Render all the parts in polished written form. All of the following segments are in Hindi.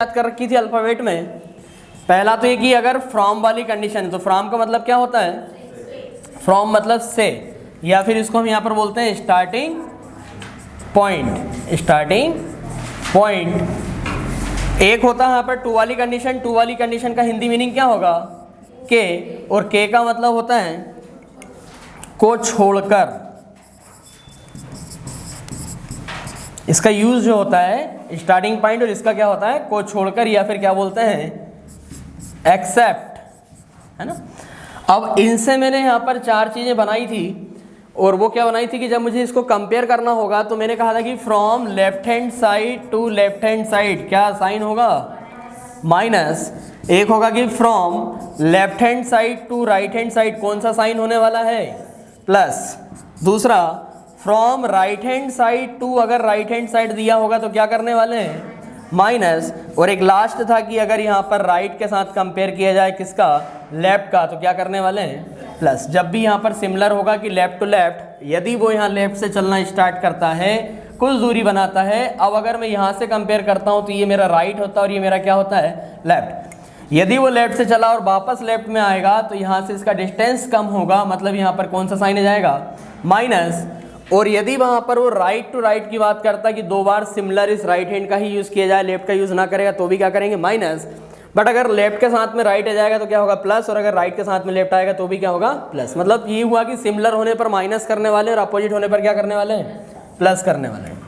याद कर रखी थी अल्फाबेट में। पहला तो ये कि अगर फ्रॉम वाली कंडीशन है तो फ्रॉम का मतलब क्या होता है, फ्रॉम मतलब से, या फिर इसको हम यहाँ पर बोलते हैं स्टार्टिंग पॉइंट। स्टार्टिंग पॉइंट एक होता है यहाँ पर टू वाली कंडीशन। टू वाली कंडीशन का हिंदी मीनिंग क्या होगा, के, और के का मतलब होता है को छोड़कर। इसका यूज जो होता है स्टार्टिंग पॉइंट, और इसका क्या होता है को छोड़कर, या फिर क्या बोलते हैं एक्सेप्ट, है ना। अब इनसे मैंने यहाँ पर चार चीज़ें बनाई थी, और वो क्या बनाई थी कि जब मुझे इसको कंपेयर करना होगा तो मैंने कहा था कि from left hand side to left hand side क्या साइन होगा, माइनस। एक होगा कि from left hand side to right hand side कौन सा साइन होने वाला है, प्लस। दूसरा from right hand side to, अगर राइट हैंड साइड दिया होगा तो क्या करने वाले हैं, माइनस। और एक लास्ट था कि अगर यहाँ पर राइट के साथ कंपेयर किया जाए किसका, लेफ्ट का, तो क्या करने वाले हैं, प्लस। जब भी यहाँ पर सिमिलर होगा कि लेफ्ट टू लेफ्ट, यदि वो यहाँ लेफ्ट से चलना स्टार्ट करता है, कुछ दूरी बनाता है, अब अगर मैं यहाँ से कंपेयर करता हूँ तो ये मेरा राइट होता है और ये मेरा क्या होता है, लेफ्ट। यदि वो लेफ्ट से चला और वापस लेफ्ट में आएगा तो यहाँ से इसका डिस्टेंस कम होगा, मतलब यहाँ पर कौन सा साइन आ जाएगा, माइनस। और यदि वहाँ पर वो राइट टू राइट की बात करता है कि दो बार सिमिलर इस राइट हैंड का ही यूज़ किया जाए, लेफ्ट का यूज़ ना करेगा, तो भी क्या करेंगे, माइनस। बट अगर लेफ्ट के साथ में राइट आ जाएगा तो क्या होगा, प्लस, और अगर राइट के साथ में लेफ्ट आएगा तो भी क्या होगा, प्लस। मतलब ये हुआ कि सिमिलर होने पर माइनस करने वाले और अपोजिट होने पर क्या करने वाले हैं, प्लस करने वाले हैं।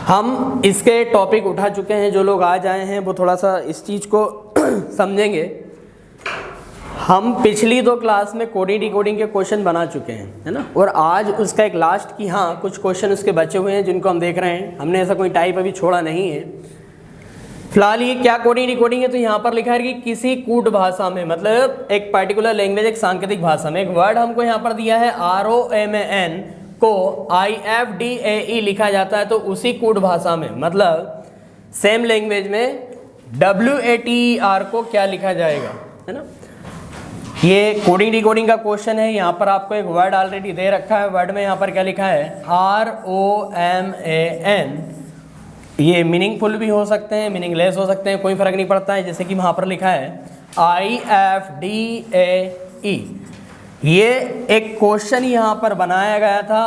हम इसके टॉपिक उठा चुके हैं, जो लोग आज आए हैं वो थोड़ा सा इस चीज़ को समझेंगे। हम पिछली दो क्लास में कोडिंग डिकोडिंग के क्वेश्चन बना चुके हैं, है ना, और आज उसका एक लास्ट की, हाँ कुछ क्वेश्चन उसके बचे हुए हैं जिनको हम देख रहे हैं। हमने ऐसा कोई टाइप अभी छोड़ा नहीं है। फिलहाल ये क्या कोडिंग डिकोडिंग है, तो यहाँ पर लिखा है कि किसी कूट भाषा में, मतलब एक पर्टिकुलर लैंग्वेज, एक सांकेतिक भाषा में, एक वर्ड हमको यहाँ पर दिया है ROMAN को IFDAE लिखा जाता है, तो उसी कूट भाषा में, मतलब सेम लैंग्वेज में WATER को क्या लिखा जाएगा, है ना। ये कोडिंग डिकोडिंग का क्वेश्चन है। यहाँ पर आपको एक वर्ड ऑलरेडी दे रखा है। वर्ड में यहाँ पर क्या लिखा है, ROMAN। ये मीनिंगफुल भी हो सकते हैं, मीनिंगलेस हो सकते हैं, कोई फर्क नहीं पड़ता है। जैसे कि वहाँ पर लिखा है IFDAE। ये एक क्वेश्चन यहाँ पर बनाया गया था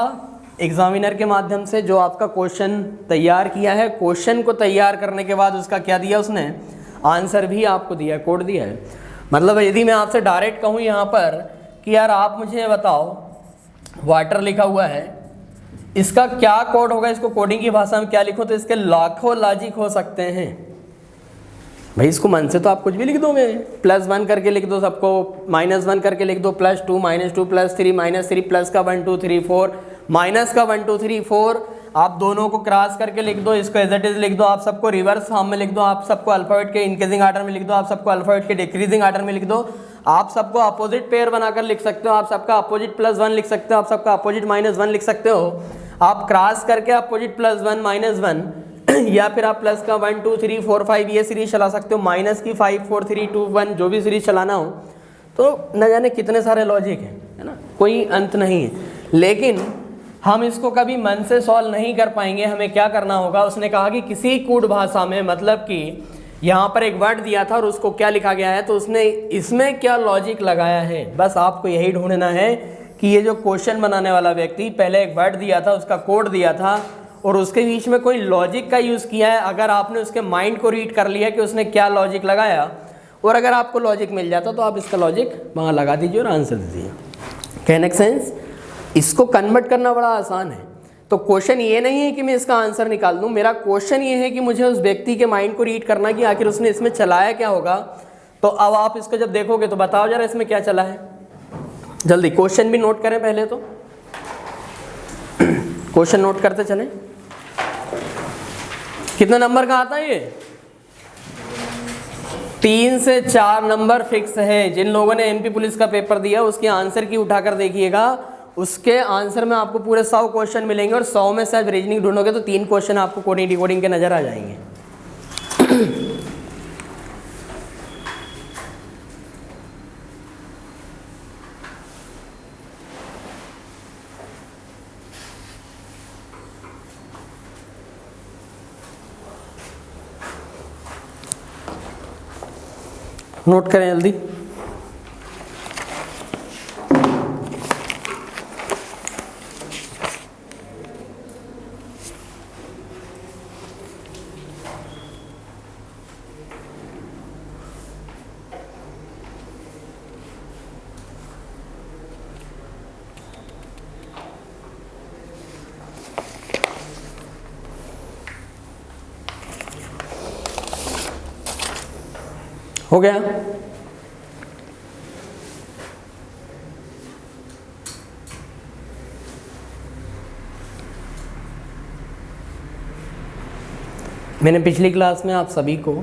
एग्जामिनर के माध्यम से, जो आपका क्वेश्चन तैयार किया है। क्वेश्चन को तैयार करने के बाद उसका क्या दिया उसने, आंसर भी आपको दिया है, कोड दिया है। मतलब यदि मैं आपसे डायरेक्ट कहूँ यहाँ पर कि यार आप मुझे बताओ, वाटर लिखा हुआ है, इसका क्या कोड होगा, इसको कोडिंग की भाषा में क्या लिखो, तो इसके लाखों लॉजिक हो सकते हैं भाई। इसको मन से तो आप कुछ भी लिख दोगे, +1 करके लिख दो सबको, -1 करके लिख दो, +2 -2 +3 -3, प्लस का 1 2 3 4, माइनस का 1 2 3 4, आप दोनों को क्रॉस करके लिख दो, इसको एज इट इज लिख दो, आप सबको रिवर्स फॉर्म में लिख दो, आप सबको अल्फाबेट के इंक्रीजिंग ऑर्डर में लिख दो, आप सबको अल्फाबेट के डिक्रीजिंग ऑर्डर में लिख दो, आप सबको अपोजिट पेयर बनाकर लिख सकते हो, आप सबका अपोजिट +1 लिख सकते हो, आप सबका अपोजिट -1 लिख सकते हो, आप क्रॉस करके अपोजिट +1 -1, या फिर आप प्लस का 1 2 3 4 5 ये सीरीज चला सकते हो, माइनस की 5 4 3 2 1 जो भी सीरीज चलाना हो। तो न जाने कितने सारे लॉजिक हैं, है ना, कोई अंत नहीं है। लेकिन हम इसको कभी मन से सॉल्व नहीं कर पाएंगे। हमें क्या करना होगा, उसने कहा कि किसी कूट भाषा में, मतलब कि यहाँ पर एक वर्ड दिया था और उसको क्या लिखा गया है, तो उसने इसमें क्या लॉजिक लगाया है। बस आपको यही ढूंढना है कि ये जो क्वेश्चन बनाने वाला व्यक्ति पहले एक वर्ड दिया था, उसका कोड दिया था, और उसके बीच में कोई लॉजिक का यूज़ किया है। अगर आपने उसके माइंड को रीड कर लिया कि उसने क्या लॉजिक लगाया, और अगर आपको लॉजिक मिल जाता तो आप इसका लॉजिक वहाँ लगा दीजिए और आंसर दे दीजिए। कहने का सेंस, इसको कन्वर्ट करना बड़ा आसान है। तो क्वेश्चन ये नहीं है कि मैं इसका आंसर निकाल दूँ, मेरा क्वेश्चन ये है कि मुझे उस व्यक्ति के माइंड को रीड करना कि आखिर उसने इसमें चलाया क्या होगा। तो अब आप इसको जब देखोगे तो बताओ जरा इसमें क्या चला है, जल्दी क्वेश्चन भी नोट करें पहले। तो क्वेश्चन नोट करते चलें। कितने नंबर का आता है ये, 3 से 4 नंबर फिक्स है। जिन लोगों ने MP पुलिस का पेपर दिया उसके आंसर की उठाकर देखिएगा, उसके आंसर में आपको पूरे 100 क्वेश्चन मिलेंगे, और 100 में से आप रीजनिंग ढूंढोगे तो 3 क्वेश्चन आपको कोडिंग डिकोडिंग के नजर आ जाएंगे। नोट करें जल्दी। हो गया? मैंने पिछली क्लास में आप सभी को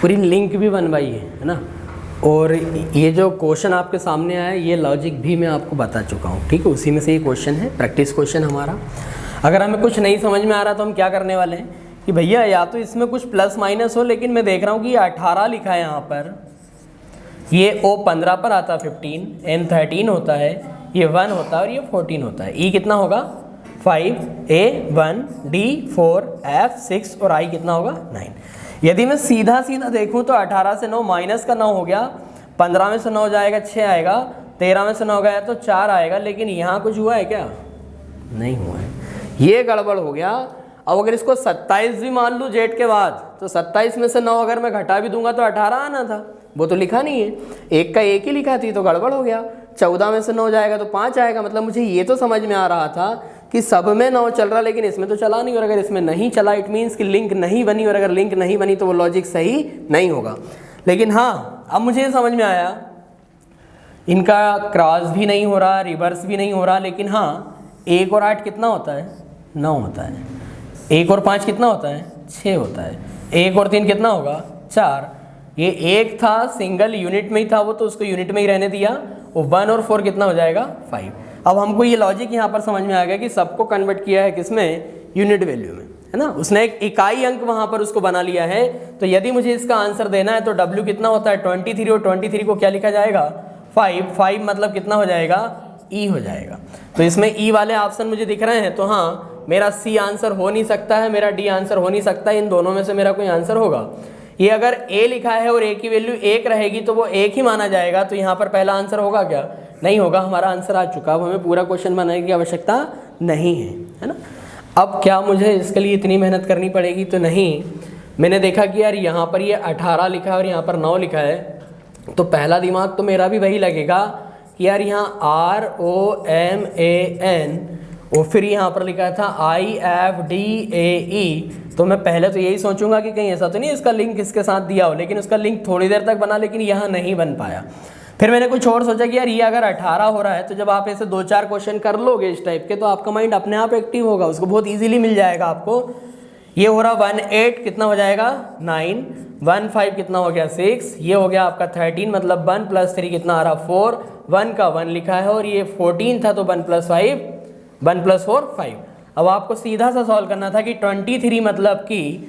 पूरी लिंक भी बनवाई है ना, और ये जो क्वेश्चन आपके सामने आया ये लॉजिक भी मैं आपको बता चुका हूँ, ठीक है। उसी में से ये क्वेश्चन है, प्रैक्टिस क्वेश्चन हमारा। अगर हमें कुछ नहीं समझ में आ रहा तो हम क्या करने वाले हैं कि भैया या तो इसमें कुछ प्लस माइनस हो, लेकिन मैं देख रहा हूँ कि ये 18 लिखा है यहाँ पर, ये O 15 पर आता है 15, N 13 होता है, ये 1 होता है और ये 14 होता है। E कितना होगा 5, A 1, D 4, F 6 और I कितना होगा 9। यदि मैं सीधा सीधा देखूं तो 18 से 9 माइनस का 9 हो गया, 15 में से 9 जाएगा 6 आएगा, 13 में से 9 गया तो 4 आएगा, लेकिन यहाँ कुछ हुआ है क्या? नहीं हुआ है, ये गड़बड़ हो गया। अब अगर इसको 27 भी मान लूँ जेड के बाद, तो 27 में से 9 अगर मैं घटा भी दूंगा तो 18 आना था, वो तो लिखा नहीं है, एक का एक ही लिखा थी तो गड़बड़ हो गया। 14 में से 9 जाएगा तो 5 आएगा, मतलब मुझे ये तो समझ में आ रहा था कि सब में 9 चल रहा, लेकिन इसमें तो चला नहीं, और अगर इसमें नहीं चला इट मीन्स कि लिंक नहीं बनी, और अगर लिंक नहीं बनी तो वो लॉजिक सही नहीं होगा। लेकिन हाँ, अब मुझे समझ में आया, इनका क्रॉस भी नहीं हो रहा, रिवर्स भी नहीं हो रहा, लेकिन हाँ 1 और 8 कितना होता है? 9 होता है। 1 और 5 कितना होता है? 6 होता है। 1 और 3 कितना होगा? 4। ये एक था सिंगल यूनिट में ही था वो, तो उसको यूनिट में ही रहने दिया। और 1 और 4 कितना हो जाएगा? 5। अब हमको ये लॉजिक यहाँ पर समझ में आ गया कि सबको कन्वर्ट किया है किसमें? यूनिट वैल्यू में, है ना। उसने एक इकाई अंक वहाँ पर उसको बना लिया है। तो यदि मुझे इसका आंसर देना है तो W कितना होता है? 23, और 23 को क्या लिखा जाएगा? 5 मतलब कितना हो जाएगा? E हो जाएगा। तो इसमें E वाले ऑप्शन मुझे दिख रहे हैं, तो हाँ मेरा C आंसर हो नहीं सकता है, मेरा D आंसर हो नहीं सकता है, इन दोनों में से मेरा कोई आंसर होगा। ये अगर A लिखा है और A की वैल्यू 1 रहेगी तो वो 1 ही माना जाएगा, तो यहाँ पर पहला आंसर होगा क्या? नहीं होगा, हमारा आंसर आ चुका। अब हमें पूरा क्वेश्चन बनाने की आवश्यकता नहीं है ना। अब क्या मुझे इसके लिए इतनी मेहनत करनी पड़ेगी? तो नहीं। मैंने देखा कि यार यहाँ पर ये 18 लिखा है और यहाँ पर 9 लिखा है, तो पहला दिमाग तो मेरा भी वही लगेगा कि यार यहाँ ROMAN और फिर यहाँ पर लिखा था IFDAE, तो मैं पहले तो यही सोचूंगा कि कहीं ऐसा तो नहीं इसका लिंक इसके साथ दिया हो, लेकिन उसका लिंक थोड़ी देर तक बना, लेकिन यहाँ नहीं बन पाया। फिर मैंने कुछ और सोचा कि यार ये अगर 18 हो रहा है तो जब आप ऐसे 2-4 क्वेश्चन कर लोगे इस टाइप के, तो आपका माइंड अपने आप एक्टिव होगा, उसको बहुत ईजिली मिल जाएगा आपको। ये हो रहा 18 कितना हो जाएगा? 9, 15 कितना हो गया? 6, ये हो गया आपका 13, मतलब 1 + 3 कितना आ रहा? 4, 1 का 1 लिखा है, और ये 14 था तो 1 + 5, 1 + 4 5। अब आपको सीधा सा सॉल्व करना था कि 23 मतलब कि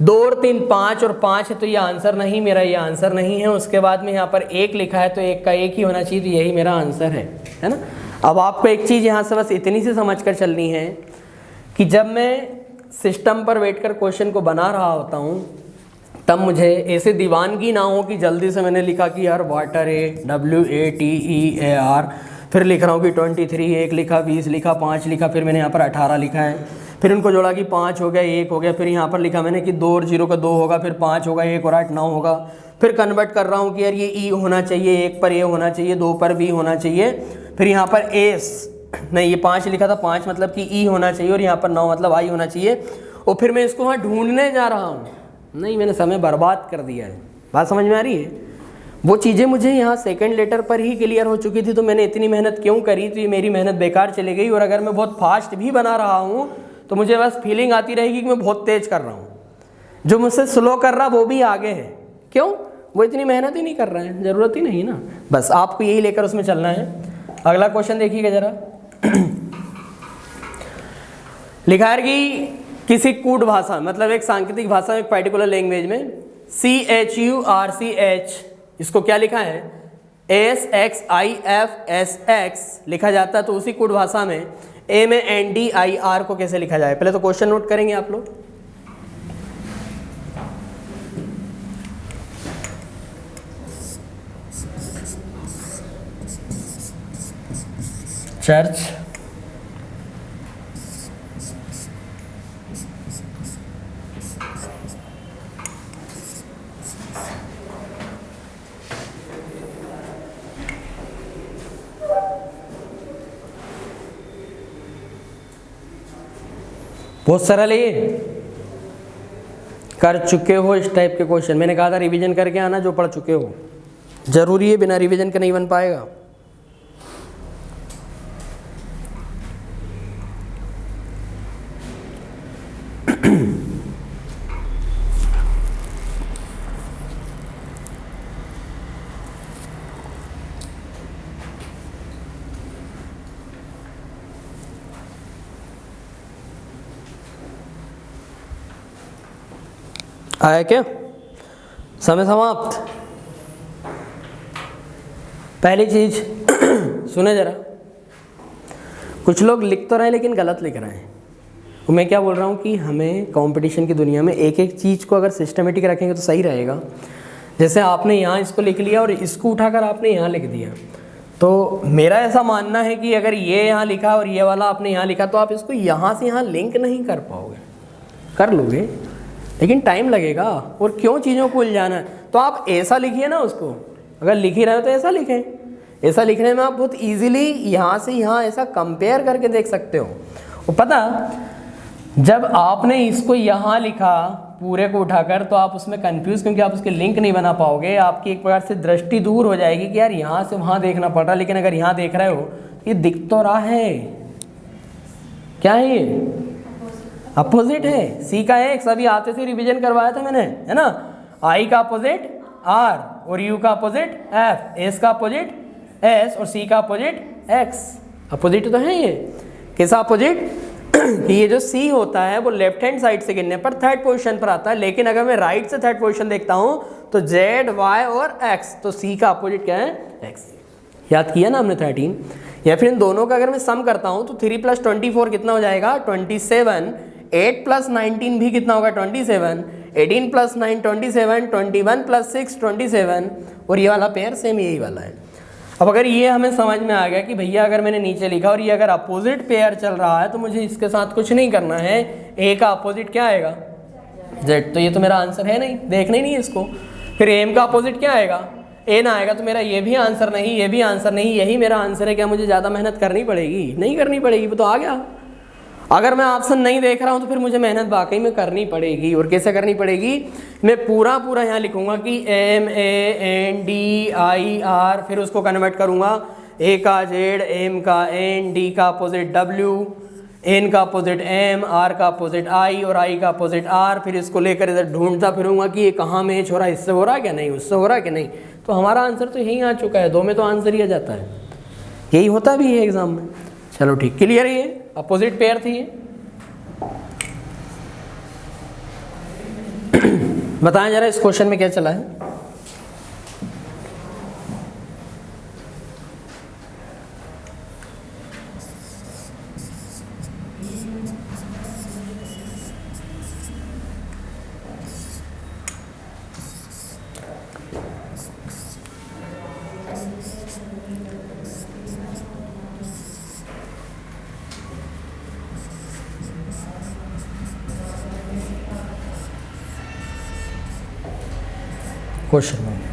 2 और 3 5 और 5 है, तो ये आंसर नहीं, मेरा ये आंसर नहीं है। उसके बाद में यहाँ पर 1 लिखा है तो 1 का 1 ही होना चाहिए, तो यही मेरा आंसर है ना। अब आपको एक चीज़ यहाँ से बस इतनी सी समझ कर चलनी है कि जब मैं सिस्टम पर बैठकर क्वेश्चन को बना रहा होता हूँ, तब मुझे ऐसे दीवानगी ना हो कि जल्दी से मैंने लिखा कि यार वाटर WATER, फिर लिख रहा हूँ कि 23, 1 लिखा, 20 लिखा, 5 लिखा, फिर मैंने यहाँ पर 18 लिखा है, फिर उनको जोड़ा कि 5 हो गया, 1 हो गया, फिर यहाँ पर लिखा मैंने कि 2 और 0 का 2 होगा, फिर 5 होगा, 1 और 8 9 होगा, फिर कन्वर्ट कर रहा हूँ कि यार ये E होना चाहिए, 1 पर A होना चाहिए, 2 पर B होना चाहिए, फिर यहाँ पर S नहीं, ये 5 लिखा था, 5 मतलब कि E होना चाहिए, और यहाँ पर 9 मतलब I होना चाहिए, और फिर मैं इसको वहाँ ढूंढने जा रहा हूँ। नहीं, मैंने समय बर्बाद कर दिया है। बात समझ में आ रही है? वो चीज़ें मुझे यहाँ सेकंड लेटर पर ही क्लियर हो चुकी थी, तो मैंने इतनी मेहनत क्यों करी? तो ये मेरी मेहनत बेकार चली गई। और अगर मैं बहुत फास्ट भी बना रहा हूँ तो मुझे बस फीलिंग आती रहेगी कि मैं बहुत तेज कर रहा हूँ, जो मुझसे स्लो कर रहा वो भी आगे है। क्यों? वो इतनी मेहनत ही नहीं कर रहे हैं, ज़रूरत ही नहीं ना। बस आपको यही लेकर उसमें चलना है। अगला क्वेश्चन देखिएगा जरा। लिखा है कि किसी कूट भाषा, मतलब एक सांकेतिक भाषा में, एक पर्टिकुलर लैंग्वेज में CHURCH, इसको क्या लिखा है? SXIFSX लिखा जाता है। तो उसी कूट भाषा में MANDIR को कैसे लिखा जाए? पहले तो क्वेश्चन नोट करेंगे आप लोग। चर्च, बहुत सरल है ये, कर चुके हो इस टाइप के क्वेश्चन। मैंने कहा था रिवीजन करके आना जो पढ़ चुके हो, जरूरी है, बिना रिवीजन के नहीं बन पाएगा। आया क्या? समय समाप्त। पहली चीज सुने जरा, कुछ लोग लिख तो रहे हैं लेकिन गलत लिख रहे हैं। तो मैं क्या बोल रहा हूँ कि हमें कंपटीशन की दुनिया में एक एक चीज़ को अगर सिस्टमेटिक रखेंगे तो सही रहेगा। जैसे आपने यहाँ इसको लिख लिया और इसको उठाकर आपने यहाँ लिख दिया, तो मेरा ऐसा मानना है कि अगर ये यहाँ लिखा और ये वाला आपने यहाँ लिखा तो आप इसको यहाँ से यहाँ लिंक नहीं कर पाओगे। कर लोगे लेकिन टाइम लगेगा, और क्यों चीज़ों को उलझाना है। तो आप ऐसा लिखिए ना उसको, अगर लिख ही रहे हो तो ऐसा लिखें। ऐसा लिखने में आप बहुत इजीली यहाँ से यहाँ ऐसा कंपेयर करके देख सकते हो। और पता, जब आपने इसको यहाँ लिखा पूरे को उठाकर तो आप उसमें कंफ्यूज, क्योंकि आप उसके लिंक नहीं बना पाओगे। आपकी एक प्रकार से दृष्टि दूर हो जाएगी कि यार यहाँ से वहाँ देखना पड़ रहा, लेकिन अगर यहाँ देख रहे हो ये दिख तो रहा है। क्या है ये? अपोजिट है। सी का एक्स अभी आते से रिवीजन करवाया था मैंने, है ना। आई का अपोजिट आर, और यू का अपोजिट एफ, एस का अपोजिट एस, और सी का अपोजिट एक्स। अपोजिट तो है ये। कैसा अपोजिट? कि ये जो सी होता है वो लेफ्ट हैंड साइड से गिनने पर थर्ड पोजीशन पर आता है, लेकिन अगर मैं राइट से थर्ड पोजीशन देखता हूँ तो जेड, वाई और एक्स, तो सी का अपोजिट क्या है? एक्स। याद किया ना हमने 13। या फिर इन दोनों का अगर मैं सम करता हूँ तो 3 + 24 कितना हो जाएगा? 27। 8 + 19 भी कितना होगा? 27। 18 + 9 27, 21 + 6 27, और ये वाला पेयर सेम यही वाला है। अब अगर ये हमें समझ में आ गया कि भैया अगर मैंने नीचे लिखा और ये अगर अपोजिट पेयर चल रहा है तो मुझे इसके साथ कुछ नहीं करना है। ए का अपोजिट क्या आएगा? जेड। तो ये तो मेरा आंसर है नहीं, देखना ही नहीं है इसको। फिर एम का अपोजिट क्या आएगा? ए ना आएगा तो मेरा ये भी आंसर नहीं, ये भी आंसर नहीं, यही मेरा आंसर है। क्या मुझे ज़्यादा मेहनत करनी पड़ेगी? नहीं करनी पड़ेगी, वो तो आ गया। अगर मैं ऑप्शन नहीं देख रहा हूँ तो फिर मुझे मेहनत वाकई में करनी पड़ेगी। और कैसे करनी पड़ेगी? मैं पूरा पूरा यहाँ लिखूँगा कि M A N D I R, फिर उसको कन्वर्ट करूँगा ए का जेड, एम का एन, डी का अपोजिट डब्ल्यू, एन का अपोजिट एम, आर का अपोजिट आई, और आई का अपोजिट आर। फिर इसको लेकर इधर ढूंढता फिरूँगा कि ये कहाँ मैच हो रहा है, इससे हो रहा है क्या नहीं, उससे हो रहा है क्या नहीं। तो हमारा आंसर तो यहीं आ चुका है। 2 में तो आंसर ही आ जाता है, यही होता भी है एग्जाम में। चलो ठीक, क्लियर है। ये अपोजिट पेयर थी। बताएं जरा इस क्वेश्चन में क्या चला है। क्वेश्चन में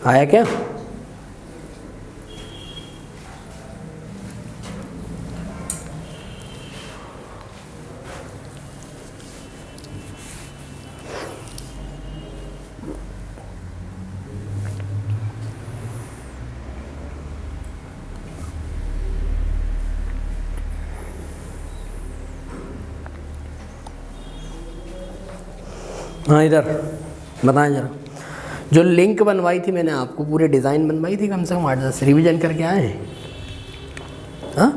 आया क्या? हाँ इधर बताएं जरा, जो लिंक बनवाई थी मैंने आपको, पूरी डिज़ाइन बनवाई थी, कम से कम 8-10 रिविजन करके आए हैं? हाँ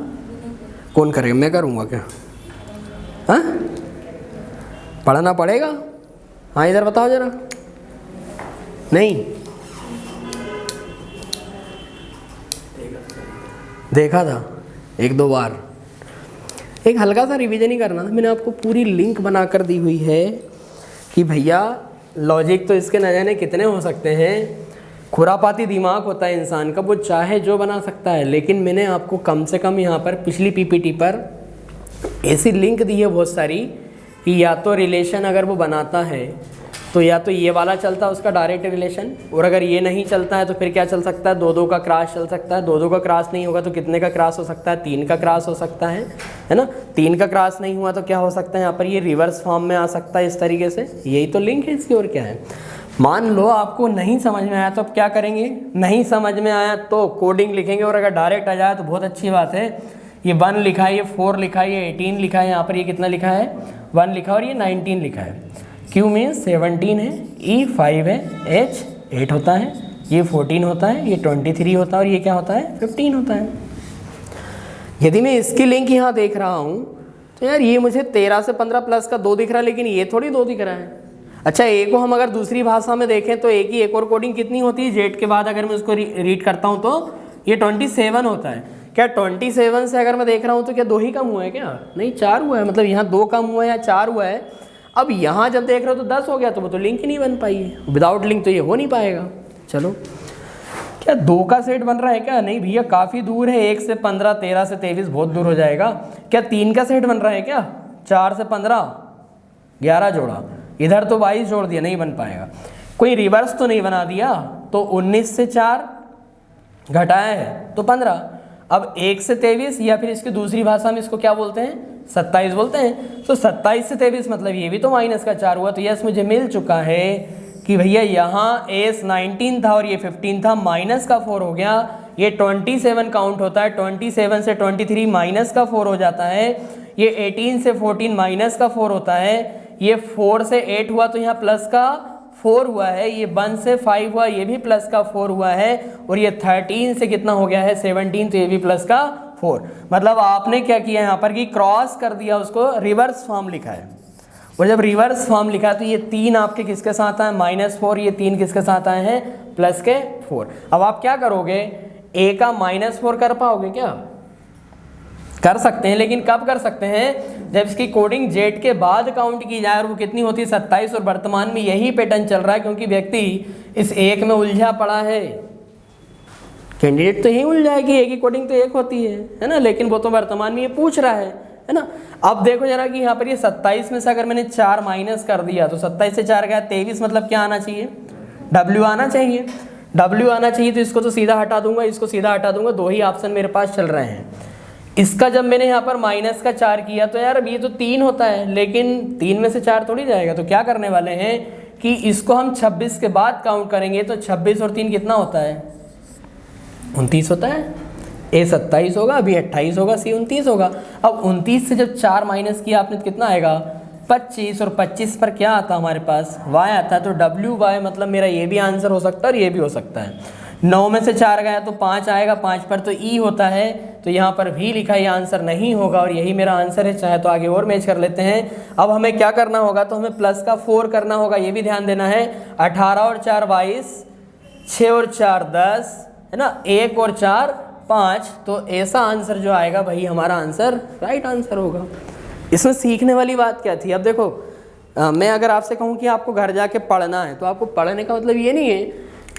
कौन करेगा? मैं करूँगा क्या? हाँ पढ़ना पड़ेगा। हाँ इधर बताओ जरा। नहीं देखा था 1-2 बार, एक हल्का सा रिवीजन ही करना था। मैंने आपको पूरी लिंक बना कर दी हुई है कि भैया लॉजिक तो इसके न जाने कितने हो सकते हैं, खुरापाती दिमाग होता है इंसान का, वो चाहे जो बना सकता है। लेकिन मैंने आपको कम से कम यहाँ पर पिछली पीपीटी पर ऐसी लिंक दी है बहुत सारी कि या तो रिलेशन अगर वो बनाता है तो या तो ये वाला चलता है उसका डायरेक्ट रिलेशन, और अगर ये नहीं चलता है तो फिर क्या चल सकता है? 2-2 का क्रॉस चल सकता है। 2-2 का क्रॉस नहीं होगा तो कितने का क्रॉस हो सकता है? 3 का क्रॉस हो सकता है ना। 3 का क्रॉस नहीं हुआ तो क्या हो सकता है? यहाँ पर ये रिवर्स फॉर्म में आ सकता है इस तरीके से। यही तो लिंक है इसकी, और क्या है। मान लो आपको नहीं समझ में आया तो अब क्या करेंगे? नहीं समझ में आया तो कोडिंग लिखेंगे, और अगर डायरेक्ट आ जाए तो बहुत अच्छी बात है। ये 1 लिखा है, ये 4 लिखा है, ये 18 लिखा है, यहाँ पर ये कितना लिखा है? 1 लिखा है, और ये 19 लिखा है। Q मीन्स 17 है, E 5 है, H 8 होता है, ये 14 होता है, ये 23 होता है, और ये क्या होता है? 15 होता है। यदि मैं इसकी लिंक यहाँ देख रहा हूँ तो यार ये मुझे 13 से 15 प्लस का 2 दिख रहा है, लेकिन ये थोड़ी 2 दिख रहा है। अच्छा ए को हम अगर दूसरी भाषा में देखें तो ए की एक और कोडिंग कितनी होती है? जेड के बाद अगर मैं उसको रीड करता हूँ तो ये 27 होता है। क्या 27 से अगर मैं देख रहा हूँ तो क्या 2 ही कम हुआ है क्या? नहीं 4 हुआ है, मतलब यहाँ 2 कम हुआ है या 4 हुआ है। अब यहाँ जब देख रहे हो तो 10 हो गया, तो वो तो लिंक ही नहीं बन पाई है। विदाउट लिंक तो ये हो नहीं पाएगा। चलो क्या 2 का सेट बन रहा है क्या? नहीं भैया काफ़ी दूर है, 1 से 15, 13 से 23 बहुत दूर हो जाएगा। क्या 3 का सेट बन रहा है क्या? 4 से 15 11 जोड़ा, इधर तो 22 जोड़ दिया, नहीं बन पाएगा। कोई रिवर्स तो नहीं बना दिया, तो 19 से 4 घटाया है तो 15। अब 1 से 23 या फिर इसकी दूसरी भाषा में इसको क्या बोलते हैं? 27 बोलते हैं। तो 27 से 23 मतलब ये भी तो माइनस का 4 हुआ। तो यस मुझे मिल चुका है कि भैया यहाँ एस 19 था और ये 15 था, माइनस का 4 हो गया। ये 27 काउंट होता है, 27 से 23 माइनस का 4 हो जाता है। ये 18 से 14 माइनस का 4 होता है। ये 4 से 8 हुआ तो यहाँ प्लस का 4 हुआ है। ये 1 से 5 हुआ, ये भी प्लस का 4 हुआ है। और ये 13 से कितना हो गया है? 17, तो ये भी प्लस का 4। मतलब आपने क्या किया यहाँ पर कि क्रॉस कर दिया, उसको रिवर्स फॉर्म लिखा है। और जब रिवर्स फॉर्म लिखा है तो ये 3 आपके किसके साथ आए? -4। ये 3 किसके साथ आए हैं? प्लस के 4। अब आप क्या करोगे? ए का -4 कर पाओगे क्या? कर सकते हैं, लेकिन कब कर सकते हैं? जब इसकी कोडिंग जेड के बाद काउंट की जाए और वो कितनी होती है? 27। और वर्तमान में यही पैटर्न चल रहा है, क्योंकि व्यक्ति इस एक में उलझा पड़ा है। कैंडिडेट तो यही उलझा है कि ए की कोडिंग तो 1 होती है ना, लेकिन वो तो वर्तमान में ये पूछ रहा है ना। अब देखो जरा कि यहाँ पर ये 27 में से अगर मैंने 4 माइनस कर दिया तो 27 से 4 गया 23, मतलब क्या आना चाहिए? W आना चाहिए। W आना चाहिए, तो इसको तो सीधा हटा दूंगा, इसको सीधा हटा दूंगा। 2 ही ऑप्शन मेरे पास चल रहे हैं। इसका जब मैंने यहाँ पर माइनस का 4 किया तो यार अब ये तो 3 होता है, लेकिन 3 में से 4 थोड़ी जाएगा। तो क्या करने वाले हैं कि इसको हम 26 के बाद काउंट करेंगे। तो 26 और 3 कितना होता है? 29 होता है। ए 27 होगा, अभी 28 होगा, सी 29 होगा। अब 29 से जब 4 माइनस किया आपने तो कितना आएगा? 25। और 25 पर क्या आता है हमारे पास? y आता है। तो WY मतलब मेरा ये भी आंसर हो सकता है और ये भी हो सकता है। 9 में से 4 गया तो 5 आएगा, 5 पर तो E होता है। तो यहाँ पर भी लिखा ये आंसर नहीं होगा, और यही मेरा आंसर है। चाहे तो आगे और मैच कर लेते हैं। अब हमें क्या करना होगा? तो हमें प्लस का 4 करना होगा, ये भी ध्यान देना है। 18 और 4 22, 6 और 4 10, है ना, 1 और 4 5। तो ऐसा आंसर जो आएगा वही हमारा आंसर राइट आंसर होगा। इसमें सीखने वाली बात क्या थी? अब देखो मैं अगर आपसे कहूँ कि आपको घर जाके पढ़ना है, तो आपको पढ़ने का मतलब ये नहीं है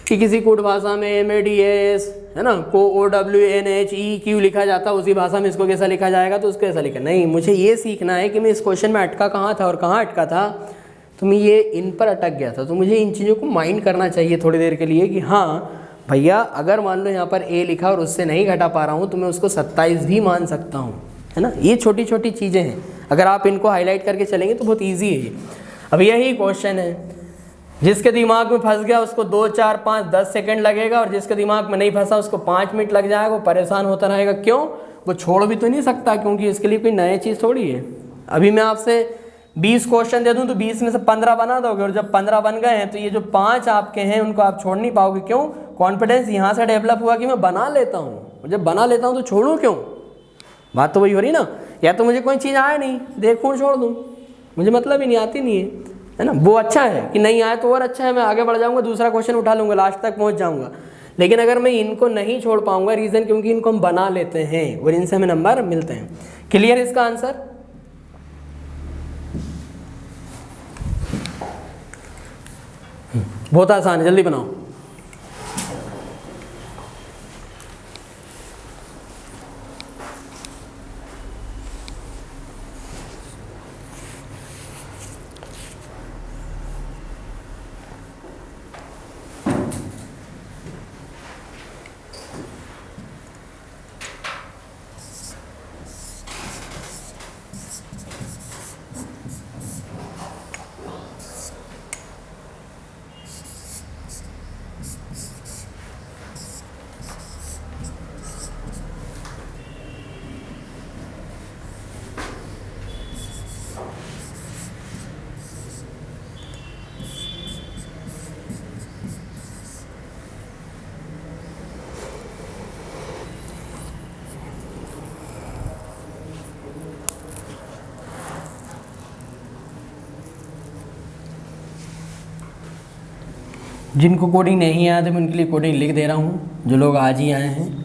कि किसी कोड भाषा में MADS है ना, को OWNHEQ लिखा जाता है, उसी भाषा में इसको कैसा लिखा जाएगा तो उसको ऐसा लिखा। नहीं, मुझे ये सीखना है कि मैं इस क्वेश्चन में अटका कहाँ था और कहाँ अटका था। तो मैं ये इन पर अटक गया था। तो मुझे इन चीज़ों को माइंड करना चाहिए थोड़ी देर के लिए कि हाँ भैया, अगर मान लो यहाँ पर ए लिखा और उससे नहीं घटा पा रहा हूँ तो मैं उसको 27 भी मान सकता हूँ, है ना। ये छोटी छोटी चीज़ें हैं, अगर आप इनको हाईलाइट करके चलेंगे तो बहुत ईजी है। अब यही क्वेश्चन है, जिसके दिमाग में फंस गया उसको 2, 4, 5, 10 सेकंड लगेगा, और जिसके दिमाग में नहीं फंसा उसको 5 मिनट लग जाएगा, वो परेशान होता रहेगा। क्यों? वो छोड़ भी तो नहीं सकता, क्योंकि इसके लिए कोई नई चीज़ थोड़ी है। अभी मैं आपसे 20 क्वेश्चन दे दूं तो 20 में से 15 बना दोगे, और जब 15 बन गए हैं तो ये जो 5 आपके हैं उनको आप छोड़ नहीं पाओगे। क्यों? कॉन्फिडेंस यहाँ से डेवलप हुआ कि मैं बना लेता हूँ, जब बना लेता हूँ तो छोड़ूँ क्यों? बात तो वही हो रही ना। या तो मुझे कोई चीज़ आए नहीं, देखूँ छोड़ दूँ, मुझे मतलब ही नहीं, आती नहीं है ना। वो अच्छा है कि नहीं आए तो और अच्छा है, मैं आगे बढ़ जाऊँगा, दूसरा क्वेश्चन उठा लूँगा, लास्ट तक पहुँच जाऊँगा। लेकिन अगर मैं इनको नहीं छोड़ पाऊँगा, रीज़न क्योंकि इनको हम बना लेते हैं और इनसे हमें नंबर मिलते हैं। क्लियर इसका आंसर? बहुत आसान है, जल्दी बनाओ। जिनको कोडिंग नहीं आया था मैं उनके लिए कोडिंग लिख दे रहा हूँ, जो लोग आज ही आए हैं।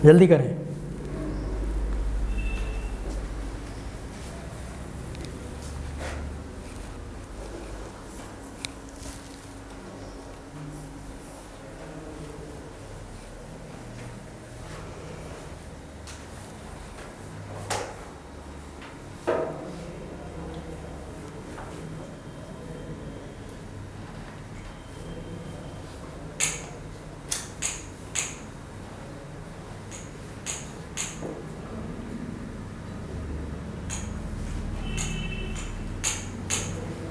जल्दी करें।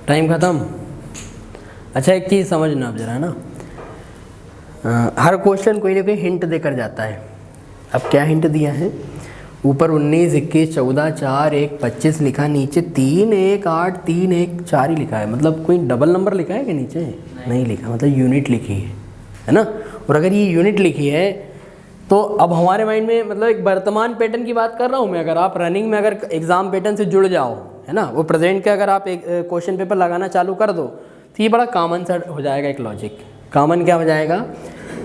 टाइम ख़त्म। अच्छा, एक चीज़ समझना आप जरा ना, हर क्वेश्चन कोई ना कोई हिंट देकर जाता है। अब क्या हिंट दिया है? ऊपर 19, 21, 14, 4, 1, 25 लिखा, नीचे 3, 1, 8, 3, 1, 4 ही लिखा है। मतलब कोई डबल नंबर लिखा है कि नीचे? नहीं लिखा, मतलब यूनिट लिखी है ना। और अगर ये यूनिट लिखी है तो अब हमारे माइंड में, मतलब एक वर्तमान पैटर्न की बात कर रहा हूँ मैं, अगर आप रनिंग में अगर एग्ज़ाम पैटर्न से जुड़ जाओ, है ना, वो प्रेजेंट के अगर आप एक क्वेश्चन पेपर लगाना चालू कर दो तो ये बड़ा कॉमन सा हो जाएगा। एक लॉजिक कॉमन क्या हो जाएगा?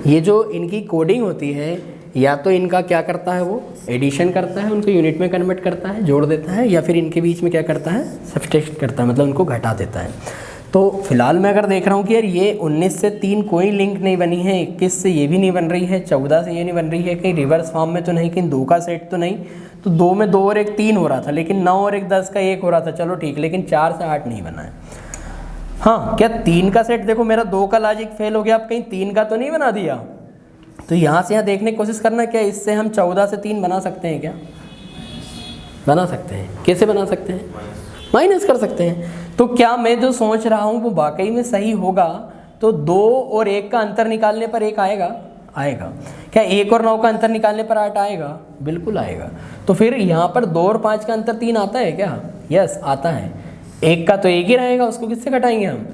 ये जो इनकी कोडिंग होती है, या तो इनका क्या करता है, वो एडिशन करता है, उनको यूनिट में कन्वर्ट करता है, जोड़ देता है, या फिर इनके बीच में क्या करता है, सब्सट्रैक्ट करता है, मतलब उनको घटा देता है। तो फिलहाल मैं अगर देख रहा हूँ कि यार ये 19 से 3 कोई लिंक नहीं बनी है, 21 से ये भी नहीं बन रही है, 14 से ये नहीं बन रही है, कहीं रिवर्स फॉर्म में तो नहीं, कहीं 2 का सेट तो नहीं, तो 2 में 2 और 1 3 हो रहा था, लेकिन 9 और 1 10 का 1 हो रहा था, चलो ठीक, लेकिन 4 से 8 नहीं बना है। हाँ, क्या 3 का सेट? देखो मेरा 2 का लॉजिक फेल हो गया, आप कहीं 3 का तो नहीं बना दिया? तो यहाँ से यहाँ देखने की कोशिश करना, क्या इससे हम 14 से 3 बना सकते हैं? क्या बना सकते हैं? कैसे बना सकते हैं? माइनस कर सकते हैं। तो क्या मैं जो सोच रहा हूँ वो वाकई में सही होगा? तो 2 और 1 का अंतर निकालने पर 1 आएगा? आएगा। क्या 1 और 9 का अंतर निकालने पर 8 आएगा? बिल्कुल आएगा। तो फिर यहाँ पर 2 और 5 का अंतर 3 आता है क्या? यस आता है। 1 का तो 1 ही रहेगा, उसको किससे घटाएंगे हम?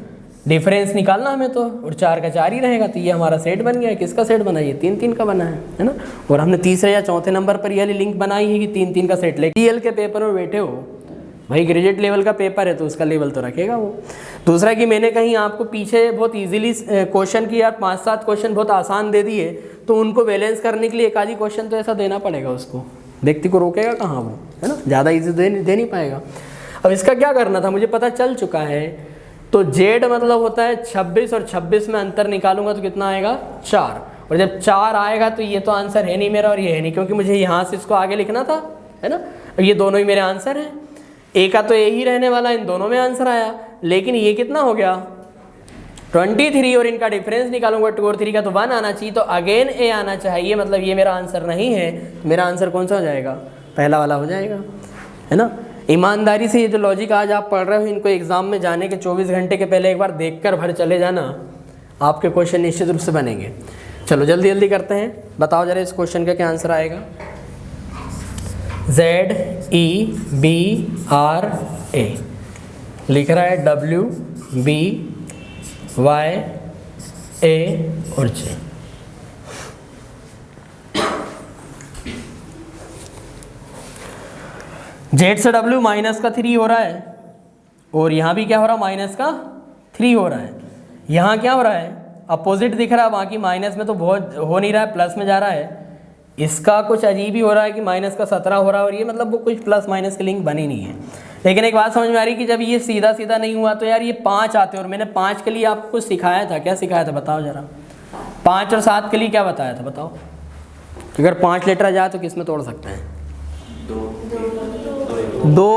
डिफरेंस निकालना हमें तो, और 4 का 4 ही रहेगा। तो ये हमारा सेट बन गया है। किसका सेट बना? ये 3 3 का बना है ना। और हमने तीसरे या चौथे नंबर पर ये लिंक बनाई है कि 3 3 का सेट लेके DL के पेपर में बैठे हो, भाई ग्रेजुएट लेवल का पेपर है तो उसका लेवल तो रखेगा वो। दूसरा कि मैंने कहीं आपको पीछे बहुत इजीली क्वेश्चन की यार 5-7 क्वेश्चन बहुत आसान दे दिए, तो उनको बैलेंस करने के लिए एक आधी क्वेश्चन तो ऐसा देना पड़ेगा उसको, व्यक्ति को रोकेगा कहाँ वो, है ना, ज़्यादा ईजी दे नहीं पाएगा। अब इसका क्या करना था मुझे पता चल चुका है। तो जेड मतलब होता है 26 और 26 में अंतर निकालूंगा तो कितना आएगा 4, और जब 4 आएगा तो ये तो आंसर है नहीं मेरा और ये है नहीं, क्योंकि मुझे यहाँ से इसको आगे लिखना था, है ना, और ये दोनों ही मेरे आंसर हैं। ए का तो ए ही रहने वाला, इन दोनों में आंसर आया, लेकिन ये कितना हो गया 23 और इनका डिफरेंस निकालूंगा 2 और 3 का तो 1 आना चाहिए, तो अगेन ए आना चाहिए, मतलब ये मेरा आंसर नहीं है। मेरा आंसर कौन सा हो जाएगा, पहला वाला हो जाएगा, है ना। ईमानदारी से ये जो लॉजिक आज आप पढ़ रहे हो इनको एग्जाम में जाने के 24 घंटे के पहले एक बार देखकर भर चले जाना, आपके क्वेश्चन निश्चित रूप से बनेंगे। चलो जल्दी जल्दी करते हैं, बताओ जरा इस क्वेश्चन का क्या आंसर आएगा। ZEBRA लिख रहा है WBYA और J। जेड से W माइनस का 3 हो रहा है, और यहाँ भी क्या हो रहा है माइनस का 3 हो रहा है। यहाँ क्या हो रहा है अपोजिट दिख रहा है, बाकी माइनस में तो बहुत हो नहीं रहा है, प्लस में जा रहा है। इसका कुछ अजीब ही हो रहा है कि माइनस का 17 हो रहा है, और ये मतलब वो कुछ प्लस माइनस की लिंक बनी नहीं है। लेकिन एक बात समझ में आ रही कि जब ये सीधा सीधा नहीं हुआ तो यार ये 5 आते, और मैंने 5 के लिए आपको कुछ सिखाया था, क्या सिखाया था बताओ जरा। 5 और 7 के लिए क्या बताया था बताओ। अगर 5 लेटर आ जाए तो किस में तोड़ सकते हैं, 2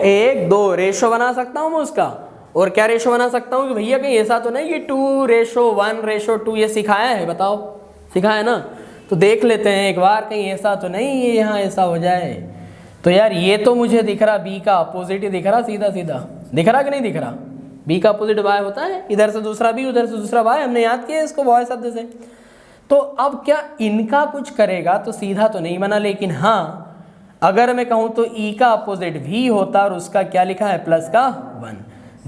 1 2 रेशो बना सकता हूँ मैं उसका। और क्या रेशो बना सकता हूँ कि भैया कहीं ऐसा तो नहीं कि 2:1:2 ये सिखाया है, बताओ सिखाया ना, तो देख लेते हैं एक बार कहीं ऐसा तो नहीं ये यहाँ ऐसा हो जाए। तो यार ये तो मुझे दिख रहा बी का अपोजिट ही दिख रहा, सीधा सीधा दिख रहा कि नहीं दिख रहा। बी का अपोजिट वाई होता है, इधर से दूसरा बी उधर से दूसरा वाई, हमने याद किया इसको वाई शब्द से। तो अब क्या इनका कुछ करेगा तो सीधा तो नहीं बना, लेकिन हाँ अगर मैं कहूँ तो ई का अपोजिट भी होता और उसका क्या लिखा है प्लस का 1,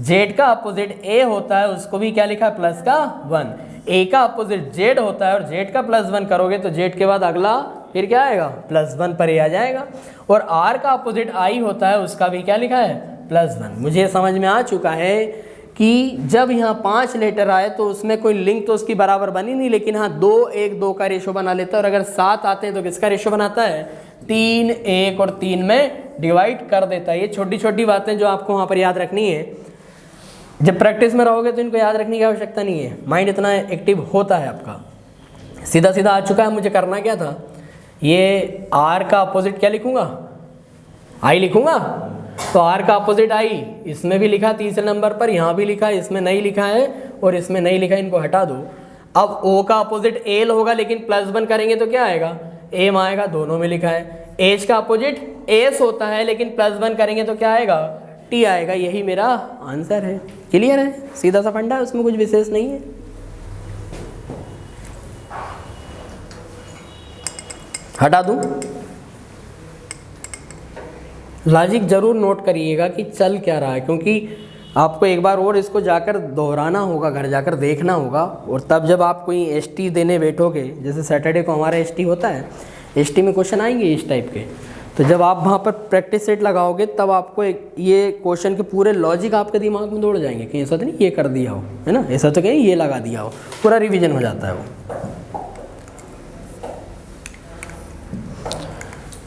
जेड का अपोजिट ए होता है उसको भी क्या लिखा है प्लस का 1, ए का अपोजिट जेड होता है और जेड का +1 करोगे तो जेड के बाद अगला फिर क्या आएगा +1 पर ए आ जाएगा। और आर का अपोजिट आई होता है उसका भी क्या लिखा है +1। मुझे समझ में आ चुका है कि जब यहाँ 5 लेटर आए तो उसमें कोई लिंक तो उसकी बराबर बनी नहीं, लेकिन हाँ 2 1 2 का रेशो बना लेता है। और अगर 7 आते हैं तो किसका रेशो बनाता है 3 1 और 3 में डिवाइड कर देता है। ये छोटी छोटी बातें जो आपको वहाँ पर याद रखनी है, जब प्रैक्टिस में रहोगे तो इनको याद रखने की आवश्यकता नहीं है, माइंड इतना एक्टिव होता है आपका। सीधा सीधा आ चुका है। मुझे करना क्या था, ये आर का अपोजिट क्या लिखूंगा आई लिखूंगा, तो आर का अपोजिट आई इसमें भी लिखा तीसरे नंबर पर, यहाँ भी लिखा, इसमें नहीं लिखा है और इसमें नहीं लिखा, इनको हटा दो। अब ओ का अपोजिट एल होगा, लेकिन +1 करेंगे तो क्या आएगा एम आएगा, दोनों में लिखा है। एच का अपोजिट एस होता है लेकिन +1 करेंगे तो क्या आएगा टी आएगा। यही मेरा आंसर है। क्लियर है, सीधा सा फंडा है, उसमें कुछ विशेष नहीं है। हटा दूं, लॉजिक जरूर नोट करिएगा कि चल क्या रहा है, क्योंकि आपको एक बार और इसको जाकर दोहराना होगा, घर जाकर देखना होगा। और तब जब आप कोई एसटी देने बैठोगे, जैसे सैटरडे को हमारा एसटी होता है, एसटी में क्वेश्चन आएंगे इस टाइप के, तो जब आप वहाँ पर प्रैक्टिस सेट लगाओगे तब आपको ये क्वेश्चन के पूरे लॉजिक आपके दिमाग में दौड़ जाएंगे कि ऐसा तो नहीं ये कर दिया हो, है ना, ऐसा तो कहीं ये लगा दिया हो, पूरा रिवीजन हो जाता है वो।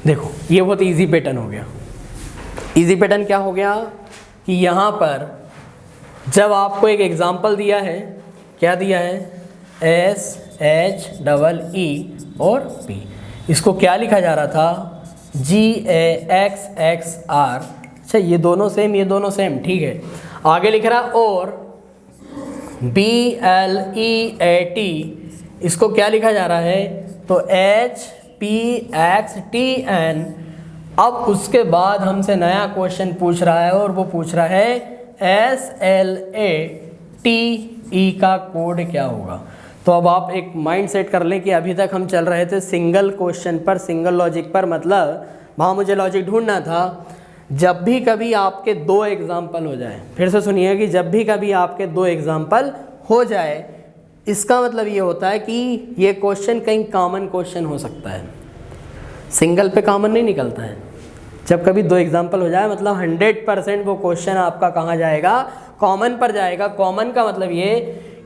देखो ये बहुत इजी पैटर्न हो गया। इजी पैटर्न क्या हो गया कि यहाँ पर जब आपको एक एग्जाम्पल दिया है, क्या दिया है SHEE और P, इसको क्या लिखा जा रहा था GAXXR। अच्छा ये दोनों सेम, ये दोनों सेम, ठीक है। आगे लिख रहा और BLEAT, इसको क्या लिखा जा रहा है तो HPXTN। अब उसके बाद हमसे नया क्वेश्चन पूछ रहा है और वो पूछ रहा है SLATE का कोड क्या होगा। तो अब आप एक माइंड सेट कर लें कि अभी तक हम चल रहे थे सिंगल क्वेश्चन पर, सिंगल लॉजिक पर, मतलब वहाँ मुझे लॉजिक ढूंढना था। जब भी कभी आपके 2 एग्जाम्पल हो जाए, फिर से सुनिए कि जब भी कभी आपके 2 एग्जाम्पल हो जाए, इसका मतलब ये होता है कि ये क्वेश्चन कहीं कॉमन क्वेश्चन हो सकता है, सिंगल पे कॉमन नहीं निकलता है। जब कभी 2 एग्जाम्पल हो जाए मतलब 100% वो क्वेश्चन आपका कहाँ जाएगा, कॉमन पर जाएगा। कॉमन का मतलब ये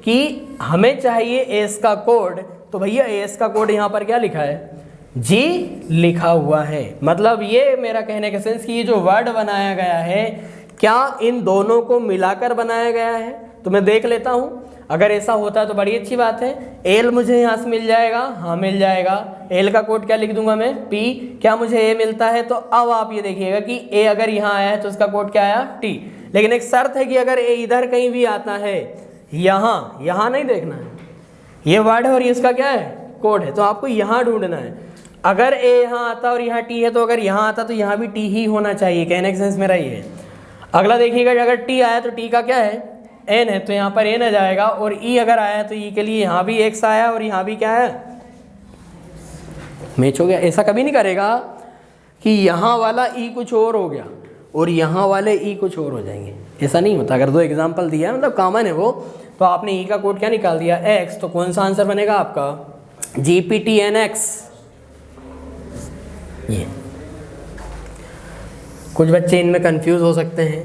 कि हमें चाहिए एस का कोड, तो भैया एस का कोड यहाँ पर क्या लिखा है, जी लिखा हुआ है। मतलब ये मेरा कहने का सेंस कि ये जो वर्ड बनाया गया है क्या इन दोनों को मिलाकर बनाया गया है, तो मैं देख लेता हूँ। अगर ऐसा होता है तो बड़ी अच्छी बात है। एल मुझे यहाँ से मिल जाएगा, हाँ मिल जाएगा। एल का कोड क्या लिख दूंगा मैं, पी। क्या मुझे ए मिलता है, तो अब आप ये देखिएगा कि ए अगर यहाँ आया है तो उसका कोड क्या आया, टी। लेकिन एक शर्त है कि अगर ए इधर कहीं भी आता है, यहाँ नहीं देखना है, ये वर्ड है और ये इसका क्या है, कोड है, तो आपको यहाँ ढूंढना है। अगर ए यहाँ आता और यहाँ टी है, तो अगर यहाँ आता तो यहाँ भी टी ही होना चाहिए। कहने का सेंस मेरा ये है। अगला देखिएगा, अगर टी आया तो टी का क्या है, एन है, तो यहाँ पर एन आ जाएगा। और ई अगर आया तो ई के लिए यहाँ भी एक्स आया और यहाँ भी क्या है, मैच हो गया। ऐसा कभी नहीं करेगा कि यहाँ वाला ई कुछ और हो गया और यहाँ वाले ई कुछ और हो जाएंगे, ऐसा नहीं होता। अगर 2 एग्जाम्पल दिया है मतलब कॉमन है वो, तो आपने ई का कोड क्या निकाल दिया, एक्स, तो कौन सा आंसर बनेगा आपका, GPTNX। ये कुछ बच्चे इनमें कंफ्यूज हो सकते हैं,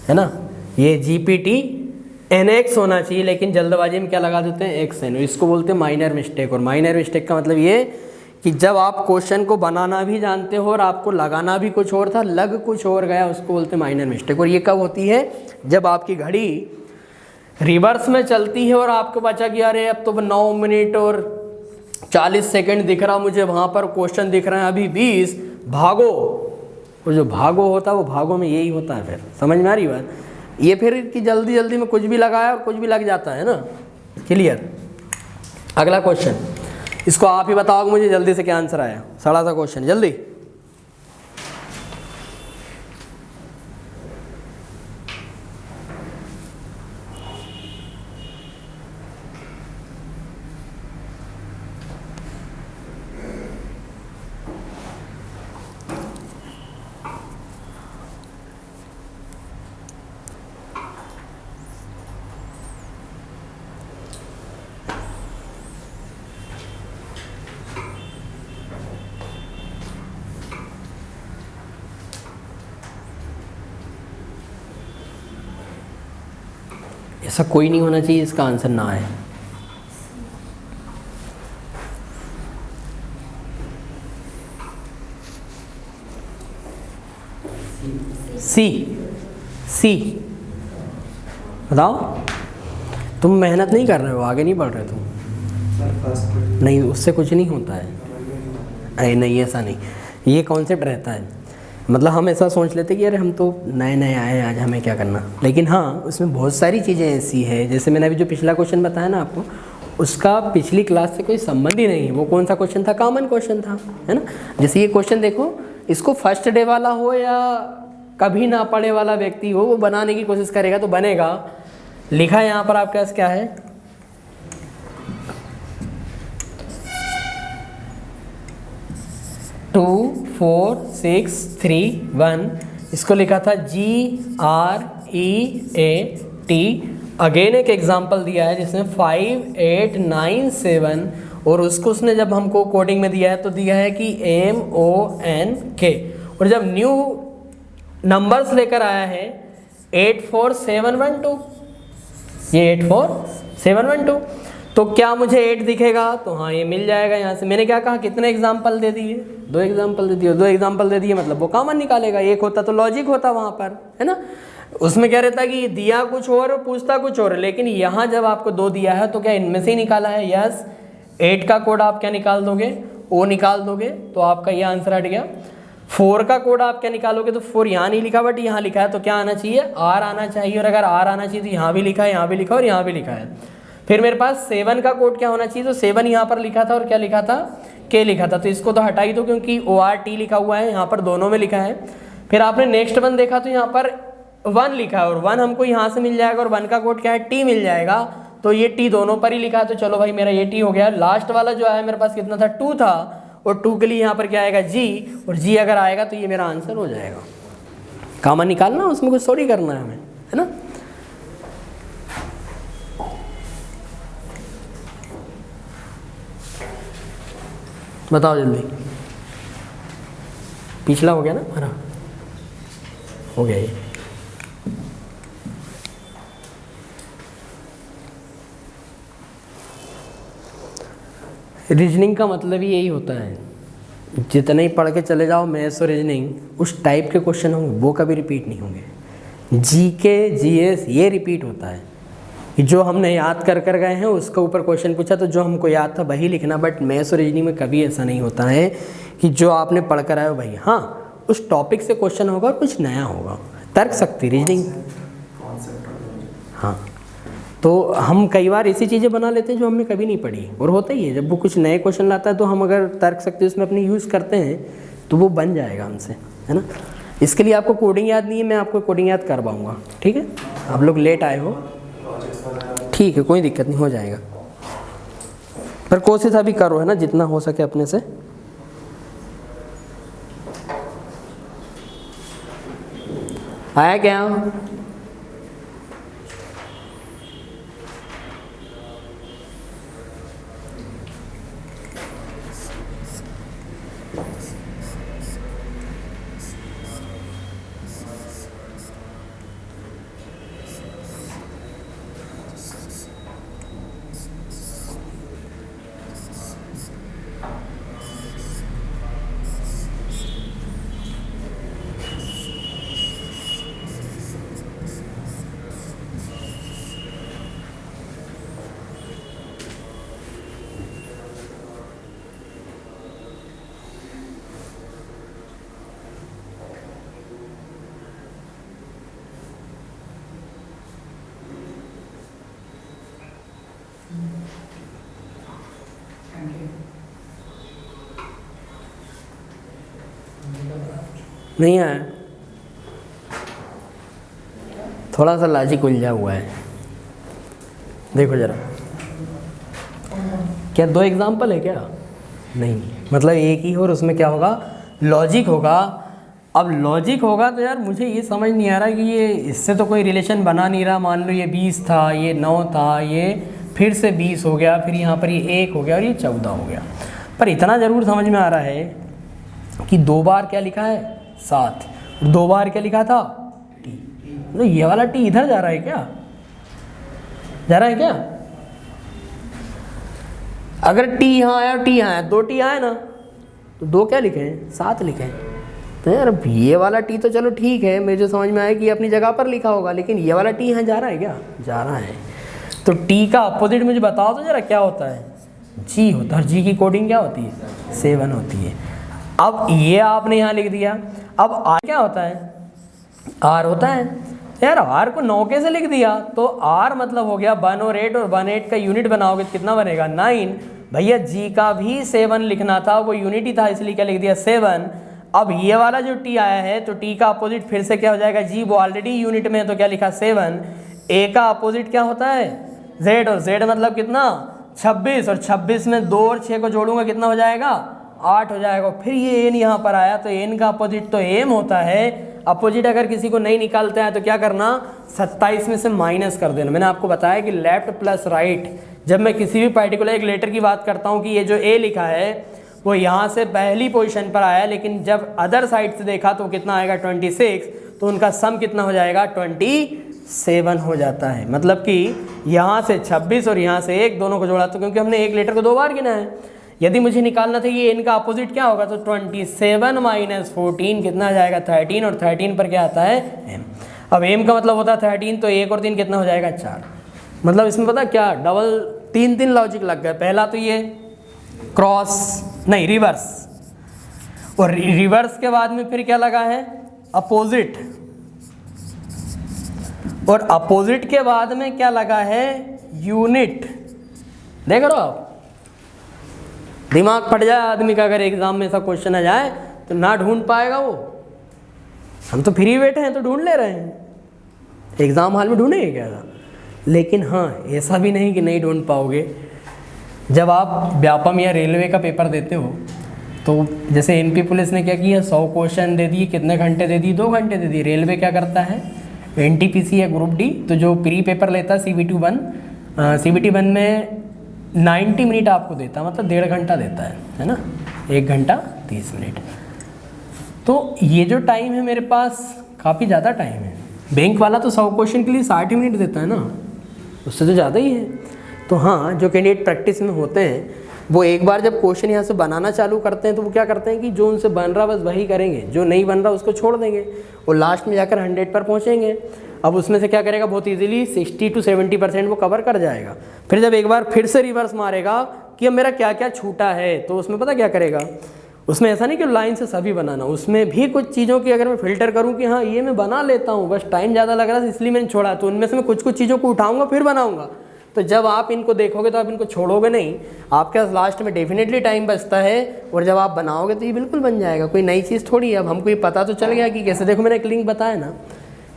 है ना। ये GPTNX होना चाहिए, लेकिन जल्दबाजी में क्या लगा देते हैं, XN। इसको बोलते हैं माइनर मिस्टेक। और माइनर मिस्टेक का मतलब ये कि जब आप क्वेश्चन को बनाना भी जानते हो और आपको लगाना भी कुछ और था, लग कुछ और गया, उसको बोलते हैं माइनर मिस्टेक। और ये कब होती है, जब आपकी घड़ी रिवर्स में चलती है और आपको बचा कि अरे अब तो 9 मिनट और 40 सेकंड दिख रहा मुझे, वहाँ पर क्वेश्चन दिख रहे हैं अभी 20, भागो। और जो भागो होता है वो भागो में यही होता है। फिर समझ में आ रही बात, ये फिर कि जल्दी जल्दी में कुछ भी लगाया और कुछ भी लग जाता है ना। क्लियर। अगला क्वेश्चन, इसको आप ही बताओगे मुझे जल्दी से क्या आंसर आया, सड़ा सा क्वेश्चन, जल्दी। ऐसा कोई नहीं होना चाहिए इसका आंसर ना आए। सी बताओ, तुम मेहनत नहीं कर रहे हो, आगे नहीं बढ़ रहे तुम। नहीं, उससे कुछ नहीं होता है। अरे नहीं, ऐसा नहीं, ये कॉन्सेप्ट रहता है। मतलब हम ऐसा सोच लेते कि अरे हम तो नए नए आए हैं, आज हमें क्या करना। लेकिन हाँ, उसमें बहुत सारी चीज़ें ऐसी है, जैसे मैंने अभी जो पिछला क्वेश्चन बताया ना आपको, उसका पिछली क्लास से कोई संबंध ही नहीं है। वो कौन सा क्वेश्चन था, कॉमन क्वेश्चन था, है ना। जैसे ये क्वेश्चन देखो, इसको फर्स्ट डे वाला हो या कभी ना पढ़े वाला व्यक्ति हो, वो बनाने की कोशिश करेगा तो बनेगा। लिखा है यहाँ पर आपके पास क्या है, टू 4 6 3 1, इसको लिखा था GREAT। अगेन एक एग्जाम्पल दिया है जिसमें 5 8 9 7, और उसको उसने जब हमको कोडिंग में दिया है तो दिया है कि MONK। और जब न्यू नंबर्स लेकर आया है 84712, ये 84712, तो क्या मुझे 8 दिखेगा, तो हाँ ये मिल जाएगा यहाँ से। मैंने क्या कहा, कितने एग्जाम्पल दे दिए, 2 एग्जाम्पल दे दिए। 2 एग्जाम्पल दे दिए मतलब वो कॉमन निकालेगा। एक होता तो लॉजिक होता वहाँ पर, है ना। उसमें क्या रहता है कि दिया कुछ और पूछता कुछ और, लेकिन यहाँ जब आपको 2 दिया है तो क्या इनमें से ही निकाला है। यस, 8 का कोड आप क्या निकाल दोगे, O निकाल दोगे, तो आपका ये आंसर हट गया। 4 का कोड आप क्या निकालोगे, तो 4 यहाँ नहीं लिखा बट यहाँ लिखा है, तो क्या आना चाहिए, R आना चाहिए। और अगर R आना चाहिए तो यहाँ भी लिखा है, यहाँ भी लिखा है और यहाँ भी लिखा है। फिर मेरे पास 7 का कोड क्या होना चाहिए, तो 7 यहाँ पर लिखा था और क्या लिखा था, K लिखा था, तो इसको तो हटा ही दो क्योंकि ORT लिखा हुआ है, यहाँ पर दोनों में लिखा है। फिर आपने नेक्स्ट 1 देखा तो यहाँ पर 1 लिखा है और 1 हमको यहाँ से मिल जाएगा और 1 का कोड क्या है, T मिल जाएगा, तो ये T दोनों पर ही लिखा है, तो चलो भाई मेरा ये T हो गया। लास्ट वाला जो आया मेरे पास कितना था, 2 था, और 2 के लिए यहाँ पर क्या आएगा, G, और G अगर आएगा तो ये मेरा आंसर हो जाएगा। कॉमन निकालना, उसमें कुछ थोड़ी करना है हमें, है ना। बताओ जल्दी। पिछला हो गया ना हमारा, हो गया ये। रीजनिंग का मतलब ही यही होता है, जितने ही पढ़ के चले जाओ मैथ्स और रीजनिंग, उस टाइप के क्वेश्चन होंगे वो कभी रिपीट नहीं होंगे। जीके जीएस ये रिपीट होता है कि जो हमने याद कर गए हैं उसके ऊपर क्वेश्चन पूछा तो जो हमको याद था वही लिखना। बट मैथ्स और रीजनिंग में कभी ऐसा नहीं होता है कि जो आपने पढ़ कर आए हो भाई, हाँ उस टॉपिक से क्वेश्चन होगा और कुछ नया होगा। तर्क शक्ति रीजनिंग, हाँ तो हम कई बार ऐसी चीज़ें बना लेते हैं जो हमने कभी नहीं पढ़ी, और होता ही है जब वो कुछ नए क्वेश्चन लाता है तो हम अगर तर्क शक्ति उसमें अपनी यूज़ करते हैं तो वो बन जाएगा हमसे, है ना। इसके लिए आपको कोडिंग याद नहीं है, मैं आपको कोडिंग याद करवाऊँगा, ठीक है। आप लोग लेट आए हो, ठीक है, कोई दिक्कत नहीं, हो जाएगा। पर कोशिश अभी करो, है ना, जितना हो सके अपने से। आया क्या? नहीं आया, थोड़ा सा लॉजिक उलझा हुआ है। देखो जरा, क्या दो एग्जाम्पल है क्या? नहीं, मतलब एक ही और उसमें क्या होगा, लॉजिक होगा। अब लॉजिक होगा तो यार मुझे ये समझ नहीं आ रहा कि ये इससे तो कोई रिलेशन बना नहीं रहा। मान लो ये 20 था, ये 9 था, ये फिर से 20 हो गया, फिर यहाँ पर ये 1 हो गया और ये 14 हो गया। पर इतना ज़रूर समझ में आ रहा है कि 2 बार क्या लिखा है 7, 2 बार क्या लिखा था टी। तो ये वाला टी इधर जा रहा है क्या, जा रहा है क्या? अगर टी यहाँ आया और टी यहाँ आया, 2 टी आए ना, तो 2 क्या लिखे हैं 7 लिखे हैं। तो यार ये वाला टी तो चलो ठीक है, मुझे समझ में आया कि अपनी जगह पर लिखा होगा, लेकिन ये वाला टी यहाँ जा रहा है क्या, जा रहा है। तो टी का अपोजिट मुझे बताओ तो जरा क्या होता है, जी होता है। और जी की कोडिंग क्या होती है 7 होती है। अब ये आपने यहाँ लिख दिया। अब आर क्या होता है, आर होता है। यार आर को 9 कैसे लिख दिया, तो आर मतलब हो गया 1 और 8, और 1 8 का यूनिट बनाओगे तो कितना बनेगा 9। भैया जी का भी 7 लिखना था, वो यूनिट ही था, इसलिए क्या लिख दिया 7। अब ये वाला जो टी आया है तो टी का अपोजिट फिर से क्या हो जाएगा जी, वो ऑलरेडी यूनिट में है तो क्या लिखा 7। ए का अपोजिट क्या होता है जेड, और जेड मतलब कितना 26, और 26 में 2 और 6 को जोड़ूंगा कितना हो जाएगा 8 हो जाएगा। फिर ये एन यहाँ पर आया तो एन का अपोजिट तो एम होता है। अपोजिट अगर किसी को नहीं निकालते हैं तो क्या करना, 27 में से माइनस कर देना। मैंने आपको बताया कि लेफ्ट प्लस राइट, जब मैं किसी भी पर्टिकुलर एक लेटर की बात करता हूँ कि ये जो ए लिखा है वो यहाँ से पहली पोजीशन पर आया, लेकिन जब अदर साइड से देखा तो कितना आएगा 26, तो उनका सम कितना हो जाएगा 27 हो जाता है। मतलब कि यहाँ से 26 और यहाँ से 1 दोनों को जोड़ा, तो क्योंकि हमने एक लेटर को 2 बार गिना है। यदि मुझे निकालना था ये इनका अपोजिट क्या होगा, तो 27 माइनस 14 कितना आ जाएगा 13, और 13 पर क्या आता है एम। अब एम का मतलब होता है 13, तो 1 और 3 कितना हो जाएगा 4। मतलब इसमें पता क्या डबल 3 लॉजिक लग गए। पहला तो ये क्रॉस नहीं रिवर्स, और रिवर्स के बाद में फिर क्या लगा है अपोजिट, और अपोजिट के बाद में क्या लगा है यूनिट। देख रहे हो आप, दिमाग फट जाए आदमी का अगर एग्जाम में ऐसा क्वेश्चन आ जाए तो ना ढूंढ पाएगा वो। हम तो फ्री बैठे हैं तो ढूंढ ले रहे हैं, एग्जाम हॉल में ढूंढेंगे क्या था। लेकिन हाँ ऐसा भी नहीं कि नहीं ढूंढ पाओगे। जब आप व्यापम या रेलवे का पेपर देते हो तो जैसे एनपी पुलिस ने क्या किया 100 क्वेश्चन दे दिए, कितने घंटे दे दिए 2 घंटे दे दिए। रेलवे क्या करता है एनटीपीसी या ग्रुप डी, तो जो प्री पेपर लेता है सीबीटी 1 में 90 मिनट आपको देता है, मतलब 1.5 घंटा देता है ना, 1 घंटा 30 मिनट। तो ये जो टाइम है मेरे पास काफ़ी ज़्यादा टाइम है। बैंक वाला तो 100 क्वेश्चन के लिए 60 मिनट देता है ना, उससे तो ज़्यादा ही है। तो हाँ, जो कैंडिडेट प्रैक्टिस में होते हैं वो एक बार जब क्वेश्चन यहाँ से बनाना चालू करते हैं तो वो क्या करते हैं कि जो उनसे बन रहा बस वही करेंगे, जो नहीं बन रहा उसको छोड़ देंगे और लास्ट में जाकर 100 पर पहुँचेंगे। अब उसमें से क्या करेगा, बहुत इजीली 60 to 70% वो कवर कर जाएगा। फिर जब एक बार फिर से रिवर्स मारेगा कि अब मेरा क्या क्या छूटा है, तो उसमें पता क्या करेगा, उसमें ऐसा नहीं कि लाइन से सभी बनाना, उसमें भी कुछ चीज़ों की अगर मैं फ़िल्टर करूँ कि हाँ ये मैं बना लेता हूँ, बस टाइम ज़्यादा लग रहा था इसलिए मैंने छोड़ा, तो उनमें से मैं कुछ कुछ चीज़ों को उठाऊँगा फिर बनाऊँगा। तो जब आप इनको देखोगे तो आप इनको छोड़ोगे नहीं, आपके पास लास्ट में डेफिनेटली टाइम बचता है और जब आप बनाओगे तो ये बिल्कुल बन जाएगा। कोई नई चीज़ थोड़ी है। अब हमको ये पता तो चल गया कि कैसे, देखो मैंने एक लिंक बताया ना,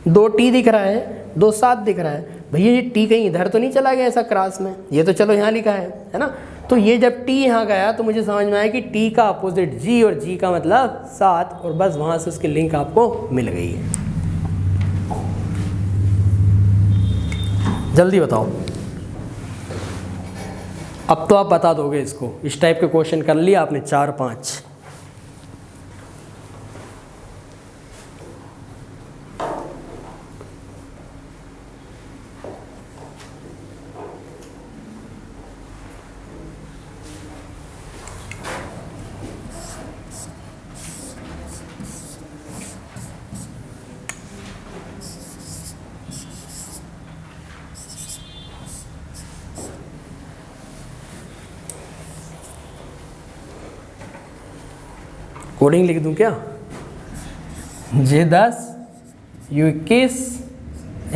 2T दिख रहा है, 2 7 दिख रहा है, भैया ये T कहीं इधर तो नहीं चला गया ऐसा क्रॉस में, ये तो चलो यहाँ लिखा है ना। तो ये जब T यहाँ गया तो मुझे समझ में आया कि T का अपोजिट G और G का मतलब 7, और बस वहाँ से उसकी लिंक आपको मिल गई है। जल्दी बताओ, अब तो आप बता दोगे इसको। इस टाइप के क्वेश्चन कर लिया आपने 4 5। कोडिंग लिख दूं क्या? J10 U21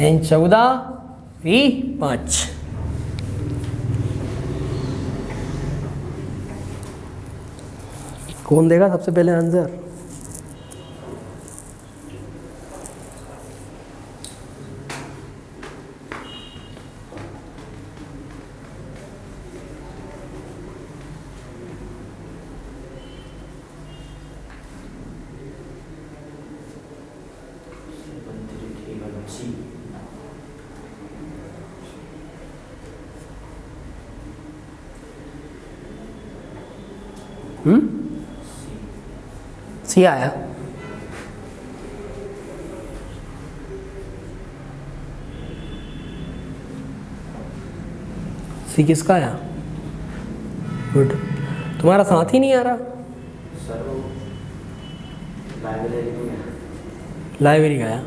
N14 V5। कौन देगा सबसे पहले आंसर? सी आया। सी किसका आया? गुड। तुम्हारा साथ ही नहीं आ रहा। लाइब्रेरी का आया।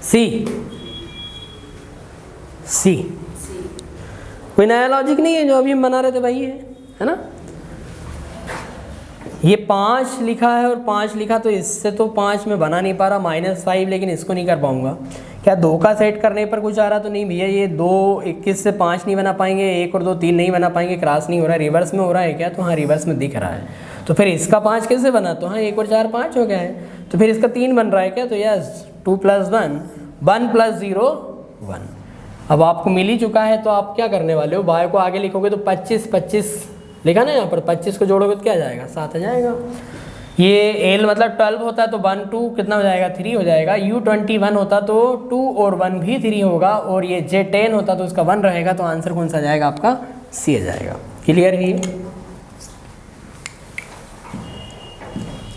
सी सी कोई नया लॉजिक नहीं है जो अभी हम बना रहे थे भाई, है ना। ये 5 लिखा है और 5 लिखा, तो इससे तो 5 में बना नहीं पा रहा, -5, लेकिन इसको नहीं कर पाऊंगा। क्या 2 का सेट करने पर कुछ आ रहा तो नहीं भैया, ये 2 21 से 5 नहीं बना पाएंगे, 1 और 2 3 नहीं बना पाएंगे, क्रॉस नहीं हो रहा है, रिवर्स में हो रहा है क्या? तो हाँ रिवर्स में दिख रहा है। तो फिर इसका 5 कैसे बना? तो हाँ 1 और 4 5 हो गया है। तो फिर इसका 3 बन रहा है क्या? तो यस 2 + 1 1 + 0 1। अब आपको मिल ही चुका है, तो आप क्या करने वाले हो, बाय को आगे लिखोगे तो 25 25 लिखा ना यहाँ पर, 25 को जोड़ोगे तो क्या आ जाएगा? 7 आ जाएगा। ये एल मतलब 12 होता है तो 1 2 कितना हो जाएगा? 3 हो जाएगा। U21 होता तो 2 और 1 भी 3 होगा, और ये J10 होता तो उसका 1 रहेगा, तो आंसर कौन सा आ जाएगा आपका? सी आ जाएगा। क्लियर है?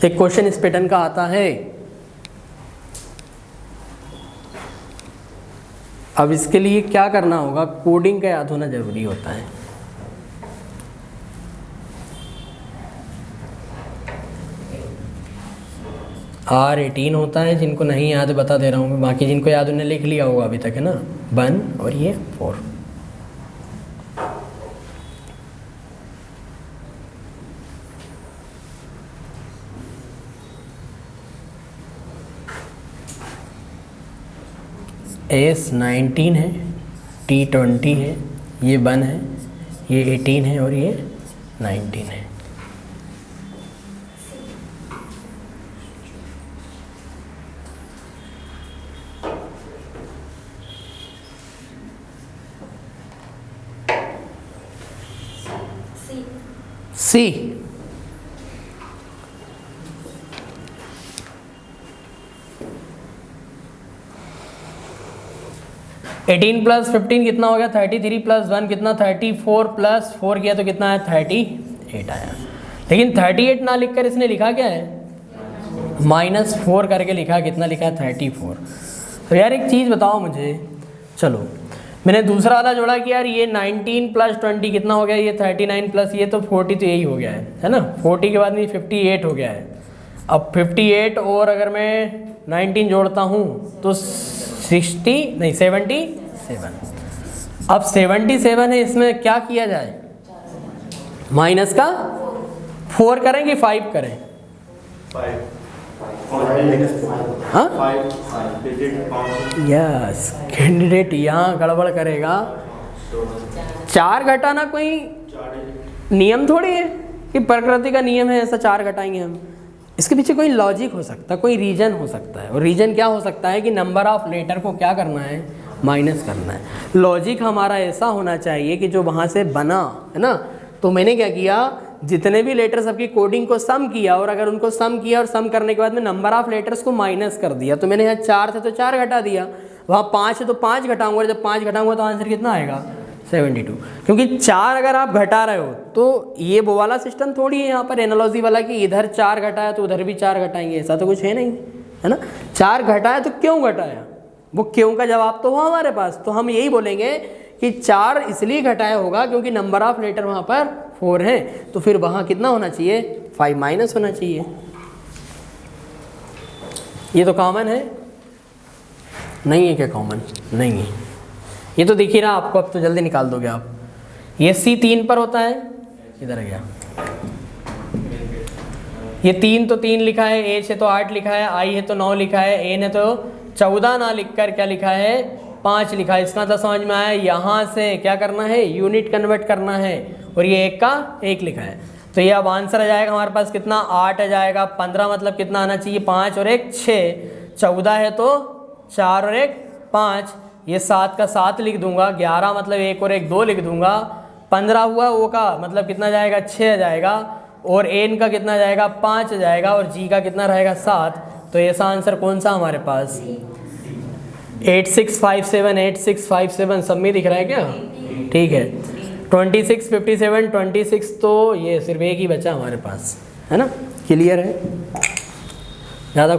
एक क्वेश्चन इस पैटर्न का आता है। अब इसके लिए क्या करना होगा, कोडिंग का याद होना जरूरी होता है। R18 होता है, जिनको नहीं याद बता दे रहा हूँ मैं, बाकी जिनको याद उन्हें लिख लिया होगा अभी तक, है ना। 1 और ये 4। S19 है, T20 है, ये 1 है, ये 18 है और ये 19 है। सी 18 + 15 कितना हो गया? 33 + 1 कितना? 34 + 4 किया तो कितना है? 38। 8 आया। लेकिन 38 ना लिखकर इसने लिखा क्या है, -4 करके लिखा, कितना लिखा है 34। तो यार एक चीज़ बताओ मुझे, चलो मैंने दूसरा वाला जोड़ा कि यार ये 19 + 20 कितना हो गया, ये 39 प्लस ये तो 40, तो यही हो गया है ना। 40 के बाद में 58 हो गया है। अब 58 और अगर मैं 19 जोड़ता हूँ तो 77। अब 77 है, इसमें क्या किया जाए, माइनस का 4 करें कि 5 करें? 5 हाँ यस, कैंडिडेट यहाँ गड़बड़ करेगा। 4 घटाना कोई नियम थोड़ी है कि प्रकृति का नियम है ऐसा 4 घटाएंगे हम। इसके पीछे कोई लॉजिक हो सकता है, कोई रीजन हो सकता है। और रीजन क्या हो सकता है कि नंबर ऑफ लेटर को क्या करना है, माइनस करना है। लॉजिक हमारा ऐसा होना चाहिए कि जो वहाँ से बना है ना, तो मैंने क्या किया, जितने भी लेटर सबकी कोडिंग को सम किया, और अगर उनको सम किया और सम करने के बाद में नंबर ऑफ लेटर्स को माइनस कर दिया। तो मैंने यहाँ 4 थे तो 4 घटा दिया, वहाँ 5 है तो 5 घटाऊंगा, जब 5 घटाऊंगा तो आंसर कितना आएगा 72। क्योंकि 4 अगर आप घटा रहे हो तो ये वो वाला सिस्टम थोड़ी है यहाँ पर एनालॉजी वाला कि इधर 4 घटाया तो उधर भी 4 घटाएंगे, ऐसा तो कुछ है नहीं, है ना। 4 घटाया तो क्यों घटाया, वो क्यों का जवाब तो हो हमारे पास। तो हम यही बोलेंगे कि 4 इसलिए घटाया होगा क्योंकि नंबर ऑफ लेटर वहाँ पर 4 है, तो फिर वहाँ कितना होना चाहिए, 5 माइनस होना चाहिए। ये तो कॉमन है, नहीं है क्या कॉमन, नहीं है। ये तो दिख ही रहा आपको, अब तो जल्दी निकाल दोगे आप। ये C 3 पर होता है, इधर गया ये 3 तो 3 लिखा है, H है तो 8 लिखा है, I है तो 9 लिखा है, N है तो 14 ना लिखकर क्या लिखा है, 5 लिखा है। इसका तो समझ में आया, यहाँ से क्या करना है, यूनिट कन्वर्ट करना है, और ये 1 का 1 लिखा है। तो ये अब आंसर आ जाएगा हमारे पास कितना, 8 आ जाएगा। 15 मतलब कितना आना चाहिए, 5 और 1 6। 14 है तो 4 और 1 5, ये 7 का 7 लिख दूंगा। 11 मतलब 1 और 1 2 लिख दूंगा। 15 हुआ वो का मतलब कितना जाएगा, 6 आ जाएगा, और एन का कितना जाएगा, 5 आ जाएगा, और जी का कितना रहेगा 7। तो ऐसा आंसर कौन सा हमारे पास, 8657, 8657 सब में दिख रहा है क्या, ठीक है। 26 57 26, तो ये सिर्फ एक ही बचा हमारे पास, है ना। क्लियर है, ज़्यादा